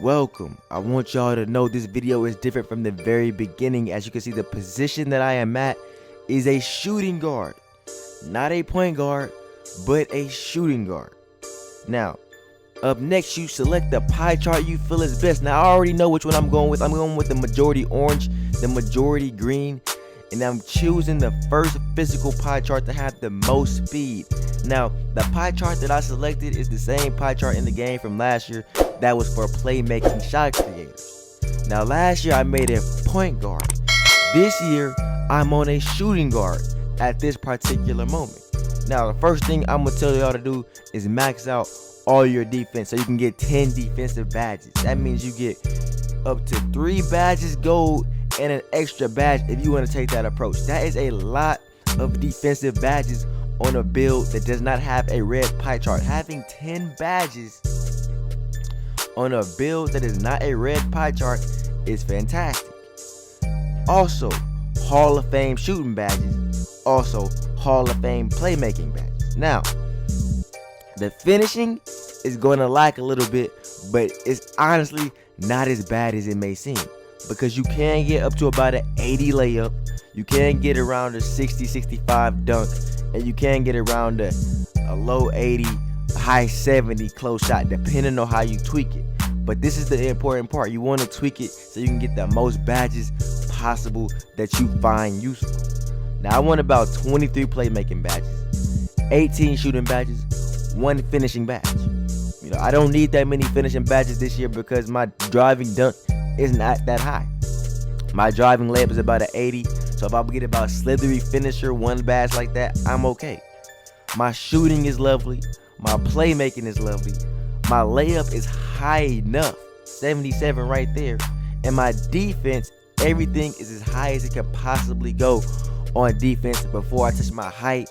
Welcome. I want y'all to know this video is different from the very beginning. As you can see, the position that I am at is a shooting guard. Not a point guard, but a shooting guard. Now, up next, you select the pie chart you feel is best. Now, I already know which one I'm going with. I'm going with the majority orange, the majority green, and I'm choosing the first physical pie chart to have the most speed. Now, the pie chart that I selected is the same pie chart in the game from last year. That was for playmaking shot creators. Now, last year I made a point guard. This year, I'm on a shooting guard at this particular moment. Now, the first thing I'm gonna tell y'all to do is max out all your defense so you can get 10 defensive badges. That means you get up to 3 badges gold and an extra badge if you want to take that approach. That is a lot of defensive badges on a build that does not have a red pie chart. Having 10 badges on a build that is not a red pie chart is fantastic. Also, Hall of Fame shooting badges. Also, Hall of Fame playmaking badges. Now, the finishing is going to lack a little bit, but it's honestly not as bad as it may seem, because you can get up to about an 80 layup, you can get around a 60-65 dunk, and you can get around a low 80, high 70 close shot, depending on how you tweak it. But this is the important part. You want to tweak it so you can get the most badges possible that you find useful. Now, I want about 23 playmaking badges, 18 shooting badges, 1 finishing badge. You know, I don't need that many finishing badges this year because my driving dunk is not that high. My driving layup is about an 80, so if I get about slithery finisher, 1 badge like that, I'm okay. My shooting is lovely, my playmaking is lovely, my layup is high enough, 77 right there, and my defense, everything is as high as it can possibly go on defense before I touch my height,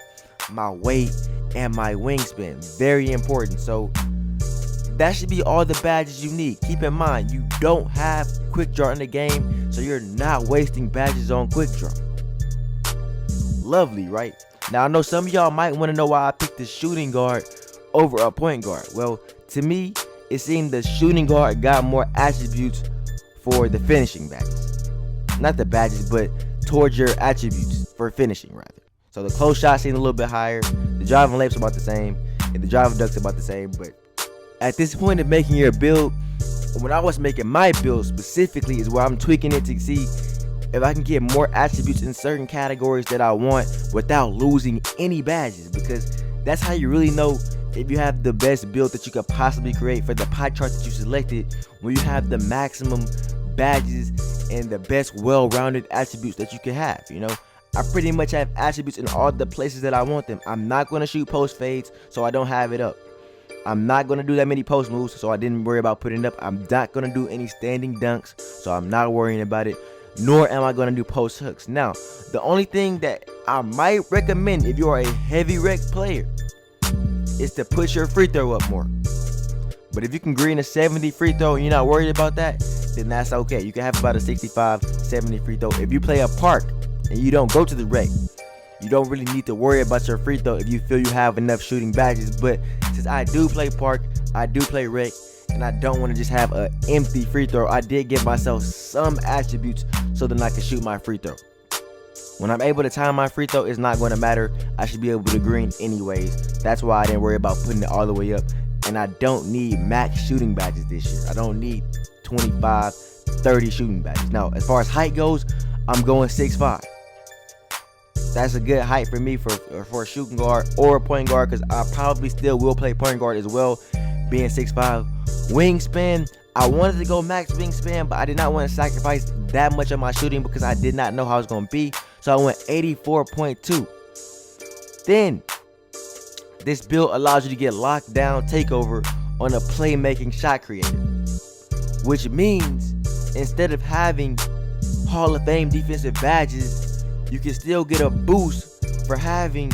my weight, and my wingspan. Very important. So that should be all the badges you need. Keep in mind, you don't have quick draw in the game, so you're not wasting badges on quick draw. Lovely, right? Now, I know some of y'all might want to know why I picked the shooting guard over a point guard. Well, to me, it seemed the shooting guard got more attributes for the finishing badges. Not the badges, but towards your attributes for finishing, rather. So the close shot seemed a little bit higher. The driving layup's about the same, and the driving dunk's about the same. But at this point of making your build, when I was making my build specifically, is where I'm tweaking it to see if I can get more attributes in certain categories that I want without losing any badges, because that's how you really know if you have the best build that you could possibly create for the pie chart that you selected, when you have the maximum badges and the best well-rounded attributes that you can have. You know, I pretty much have attributes in all the places that I want them. I'm not going to shoot post fades, so I don't have it up. I'm not going to do that many post moves, so I didn't worry about putting it up. I'm not going to do any standing dunks, so I'm not worrying about it. Nor am I going to do post hooks. Now, the only thing that I might recommend if you are a heavy rec player is to push your free throw up more. But if you can green a 70 free throw and you're not worried about that, then that's okay. You can have about a 65, 70 free throw. If you play a park and you don't go to the rec, you don't really need to worry about your free throw if you feel you have enough shooting badges. But since I do play park, I do play rec, and I don't want to just have an empty free throw, I did give myself some attributes so that I can shoot my free throw. When I'm able to time my free throw, it's not going to matter. I should be able to green anyways. That's why I didn't worry about putting it all the way up. And I don't need max shooting badges this year. I don't need 25, 30 shooting badges. Now, as far as height goes, I'm going 6'5". That's a good height for me for a shooting guard or a point guard, because I probably still will play point guard as well, being 6'5". Wingspan, I wanted to go max wingspan, but I did not want to sacrifice that much of my shooting because I did not know how it was going to be. So I went 84.2. Then, this build allows you to get locked down takeover on a playmaking shot creator, which means instead of having Hall of Fame defensive badges, you can still get a boost for having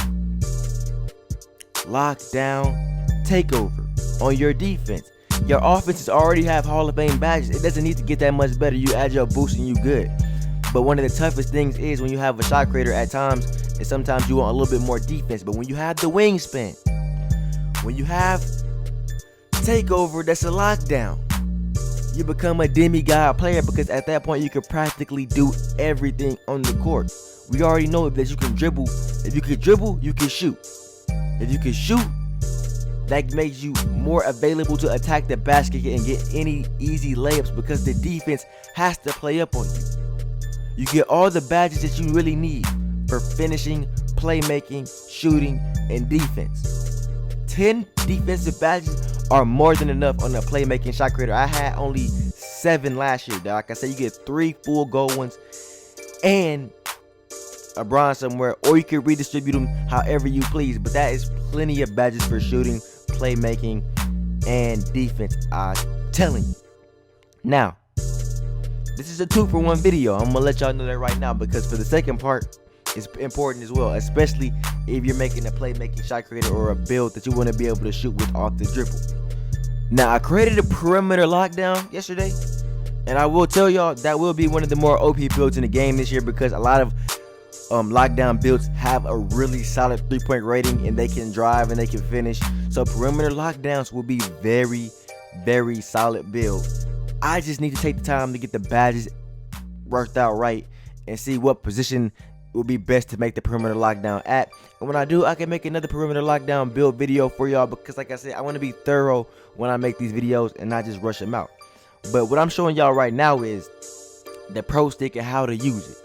lockdown takeover on your defense. Your offenses already have Hall of Fame badges. It doesn't need to get that much better. You add your boost and you good. But one of the toughest things is when you have a shot creator at times, and sometimes you want a little bit more defense. But when you have the wingspan, when you have takeover, that's a lockdown. You become a demigod player because at that point you can practically do everything on the court. We already know that you can dribble. If you can dribble, you can shoot. If you can shoot, that makes you more available to attack the basket and get any easy layups because the defense has to play up on you. You get all the badges that you really need for finishing, playmaking, shooting, and defense. 10 defensive badges are more than enough on the playmaking shot creator. I had only 7 last year. Like I said, you get 3 full gold ones and a bronze somewhere, or you can redistribute them however you please. But that is plenty of badges for shooting, playmaking, and defense, I'm telling you. Now, this is a 2-for-1 video. I'm gonna let y'all know that right now because for the second part, it's important as well, especially if you're making a playmaking shot creator or a build that you want to be able to shoot with off the dribble. Now, I created a perimeter lockdown yesterday, and I will tell y'all that will be one of the more OP builds in the game this year because a lot of lockdown builds have a really solid 3-point rating and they can drive and they can finish. So perimeter lockdowns will be very, very solid build. I just need to take the time to get the badges worked out right and see what position will be best to make the perimeter lockdown at. And when I do, I can make another perimeter lockdown build video for y'all because like I said, I want to be thorough when I make these videos and not just rush them out. But what I'm showing y'all right now is the pro stick and how to use it.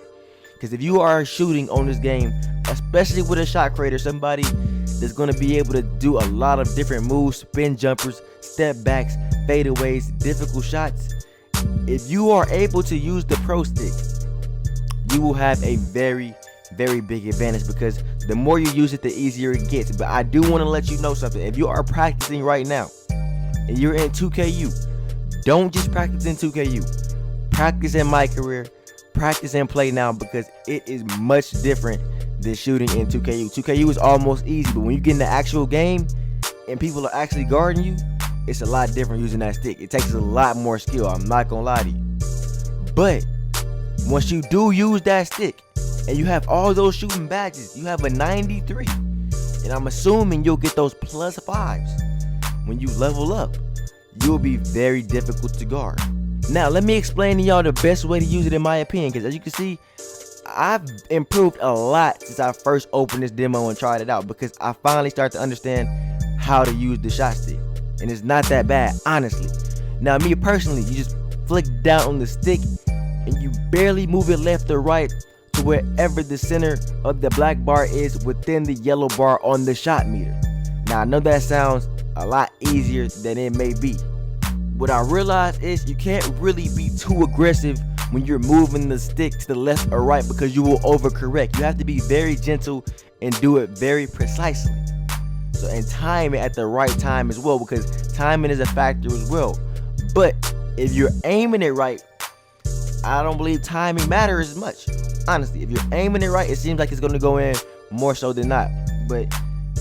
Because if you are shooting on this game, especially with a shot creator, somebody that's going to be able to do a lot of different moves, spin jumpers, step backs, fadeaways, difficult shots, if you are able to use the pro stick, you will have a very, very big advantage because the more you use it, the easier it gets. But I do want to let you know something. If you are practicing right now and you're in 2KU, don't just practice in 2KU. Practice in MyCareer. Practice and play now because it is much different than shooting in 2KU. 2KU is almost easy, but when you get in the actual game and people are actually guarding you, it's a lot different using that stick. It takes a lot more skill, I'm not gonna lie to you. But once you do use that stick and you have all those shooting badges, you have a 93, and I'm assuming you'll get those +5s. When you level up, you'll be very difficult to guard. Now, let me explain to y'all the best way to use it in my opinion, because as you can see, I've improved a lot since I first opened this demo and tried it out, because I finally started to understand how to use the shot stick, and it's not that bad, honestly. Now, me personally, you just flick down on the stick, and you barely move it left or right to wherever the center of the black bar is within the yellow bar on the shot meter. Now, I know that sounds a lot easier than it may be. What I realize is you can't really be too aggressive when you're moving the stick to the left or right because you will overcorrect. You have to be very gentle and do it very precisely. So, and time it at the right time as well, because timing is a factor as well. But if you're aiming it right, I don't believe timing matters as much. Honestly, if you're aiming it right, it seems like it's going to go in more so than not. But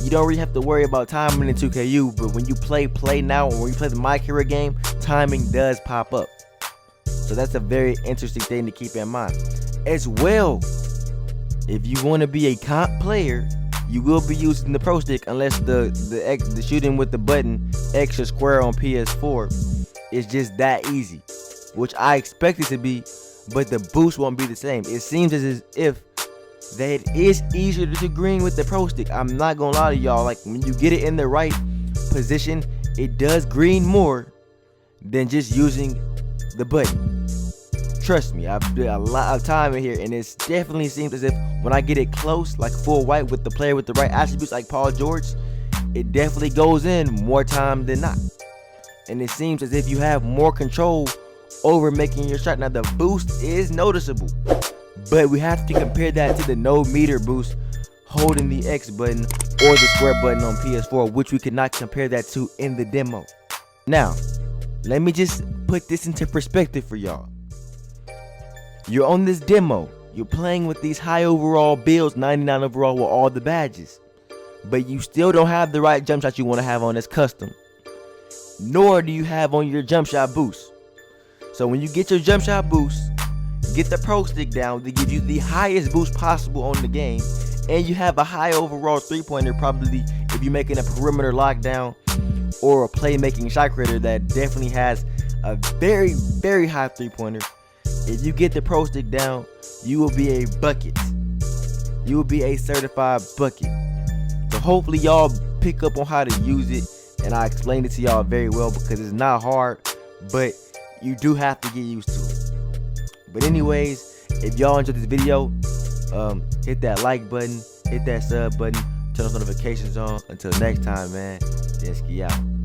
you don't really have to worry about timing in 2KU, but when you play now, or when you play the MyCareer game, timing does pop up. So that's a very interesting thing to keep in mind. As well, if you want to be a comp player, you will be using the pro stick unless the shooting with the button X or square on PS4 is just that easy, which I expect it to be, but the boost won't be the same. It seems as if that it is easier to green with the pro stick. I'm not gonna lie to y'all, like when you get it in the right position, it does green more than just using the button. Trust me, I've did a lot of time in here, and it definitely seems as if when I get it close, like full white with the player with the right attributes like Paul George, it definitely goes in more time than not. And it seems as if you have more control over making your shot. Now the boost is noticeable, but we have to compare that to the no meter boost holding the X button or the square button on PS4, which we cannot compare that to in the demo. Now, let me just put this into perspective for y'all. You're on this demo, you're playing with these high overall builds, 99 overall with all the badges, but you still don't have the right jump shot you want to have on this custom, nor do you have on your jump shot boost. So when you get your jump shot boost, get the pro stick down to give you the highest boost possible on the game, and you have a high overall 3-pointer, probably if you're making a perimeter lockdown or a playmaking shot creator that definitely has a very, very high three-pointer, if you get the pro stick down, you will be a bucket. You will be a certified bucket. So hopefully y'all pick up on how to use it, and I explained it to y'all very well because it's not hard, but you do have to get used to it. But anyways, if y'all enjoyed this video, hit that like button, hit that sub button, turn those notifications on. Until next time, man, Densky out.